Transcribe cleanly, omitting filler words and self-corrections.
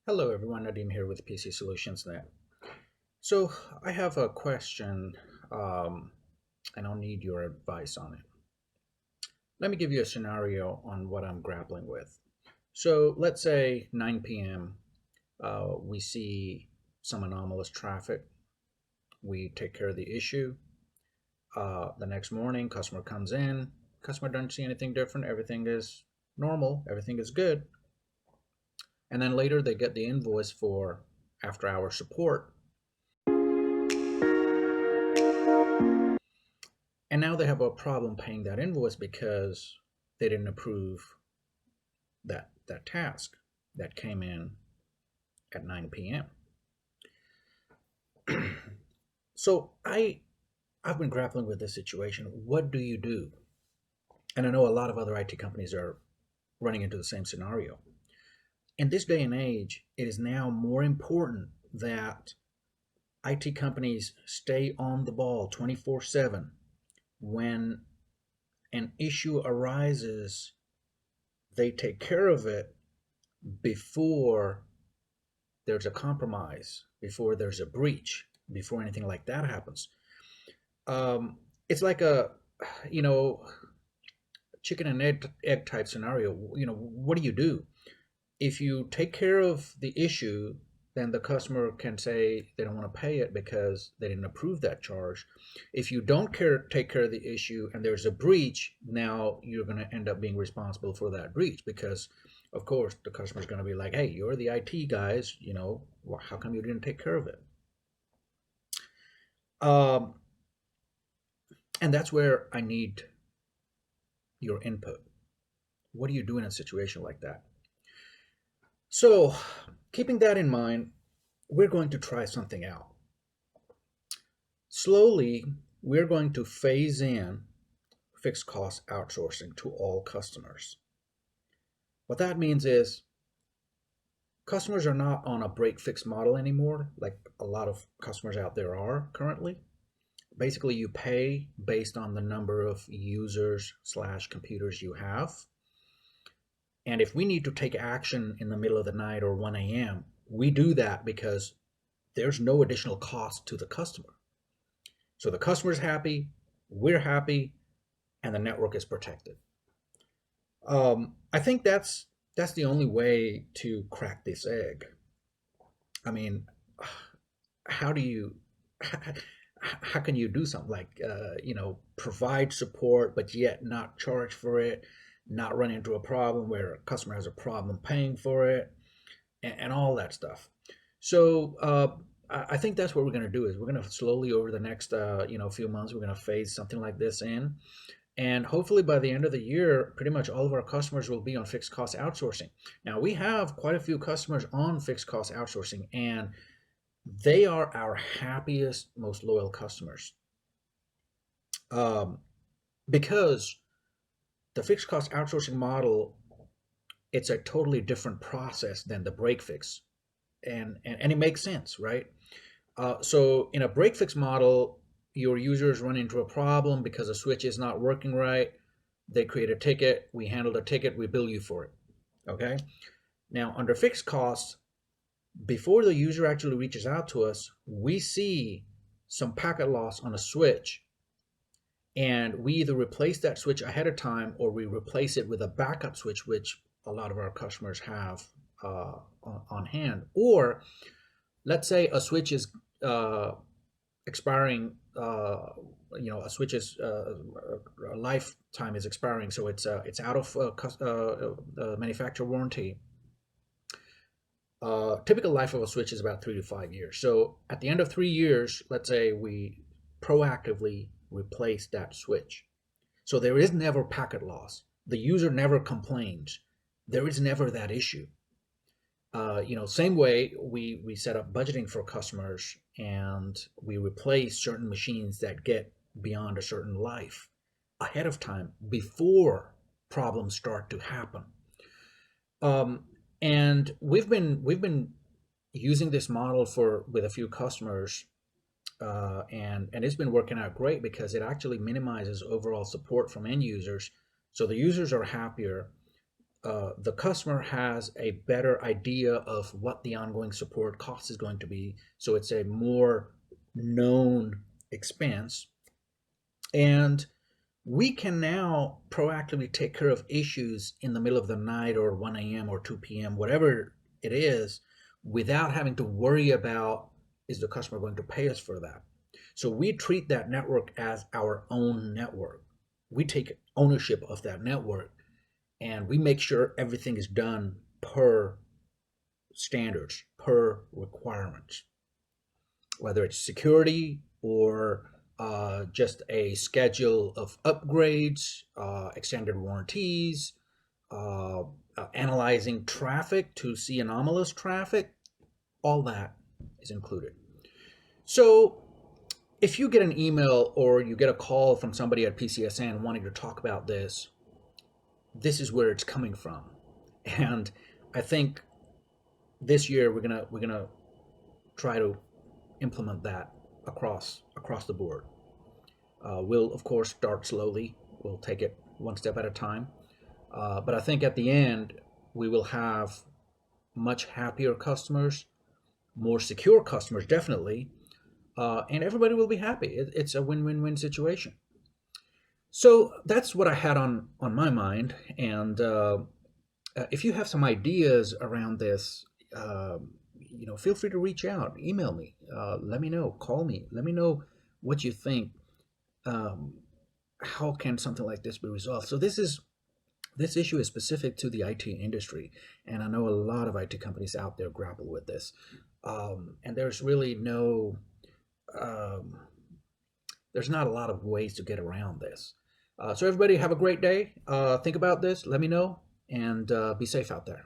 Hello everyone, Nadim here with PC.Solutions.Net. So I have a question and I'll need your advice on it. Let me give you a scenario on what I'm grappling with. So let's say 9 p.m. We see some anomalous traffic. We take care of the issue. The next morning, customer comes in. Customer doesn't see anything different. Everything is normal. Everything is good. And then later they get the invoice for after-hour support. And now they have a problem paying that invoice because they didn't approve that task that came in at 9 p.m. So I've been grappling with this situation. What do you do? And I know a lot of other IT companies are running into the same scenario. In this day and age, it is now more important that IT companies stay on the ball 24/7 when an issue arises. They take care of it before there's a compromise, before there's a breach, before anything like that happens. It's like a, you know, chicken and egg type scenario. What do you do? If you take care of the issue, then the customer can say they don't want to pay it because they didn't approve that charge. If you don't take care of the issue and there's a breach, now you're going to end up being responsible for that breach because, of course, the customer is going to be like, hey, you're the IT guys, well, how come you didn't take care of it? Um, and that's where I need your input. What do you do in a situation like that? So, keeping that in mind, we're going to try something out. Slowly, we're going to phase in fixed cost outsourcing to all customers. What that means is customers are not on a break fix model anymore, like a lot of customers out there are currently. Basically, you pay based on the number of users/computers you have. And if we need to take action in the middle of the night or 1 a.m., we do that because there's no additional cost to the customer. So the customer's happy, we're happy, and the network is protected. I think that's the only way to crack this egg. I mean, how do you how can you do something like provide support but yet not charge for it, not run into a problem where a customer has a problem paying for it, and all that stuff. So I think that's what we're going to do is we're going to slowly over the next few months we're going to phase something like this in, and hopefully by the end of the year pretty much all of our customers will be on fixed cost outsourcing. Now we have quite a few customers on fixed cost outsourcing, and they are our happiest, most loyal customers, um, because the fixed cost outsourcing model, it's a totally different process than the break fix, and it makes sense, right? So in a break fix model, your users run into a problem because a switch is not working right. They create a ticket, we handle the ticket, we bill you for it. Okay. Now under fixed costs, before the user actually reaches out to us, we see some packet loss on a switch, and we either replace that switch ahead of time or we replace it with a backup switch, which a lot of our customers have on hand. Or let's say a switch is expiring, a switch's lifetime is expiring, so it's out of manufacturer warranty. Typical life of a switch is about 3 to 5 years. So at the end of 3 years, let's say we proactively replace that switch. So there is never packet loss. The user never complains. There is never that issue. Same way we set up budgeting for customers and we replace certain machines that get beyond a certain life ahead of time before problems start to happen. And we've been using this model with a few customers, and it's been working out great because it actually minimizes overall support from end users. So the users are happier. the customer has a better idea of what the ongoing support cost is going to be. So it's a more known expense. And we can now proactively take care of issues in the middle of the night or 1 a.m. or 2 p.m., whatever it is, without having to worry about is the customer going to pay us for that. So we treat that network as our own network. We take ownership of that network and we make sure everything is done per standards, per requirements, whether it's security or just a schedule of upgrades, extended warranties, analyzing traffic to see anomalous traffic, all that is included. So if you get an email or you get a call from somebody at PCSN wanting to talk about this is where it's coming from. And I think this year we're gonna try to implement that across the board. We'll of course start slowly. We'll take it one step at a time. But I think at the end we will have much happier customers, more secure customers, definitely, and everybody will be happy. It's a win-win-win situation. So that's what I had on my mind. And if you have some ideas around this, feel free to reach out, email me, let me know, call me, let me know what you think. Um, how can something like this be resolved? So this issue is specific to the IT industry, and I know a lot of IT companies out there grapple with this, and there's really no um, there's not a lot of ways to get around this. So everybody have a great day. Think about this. Let me know, and be safe out there.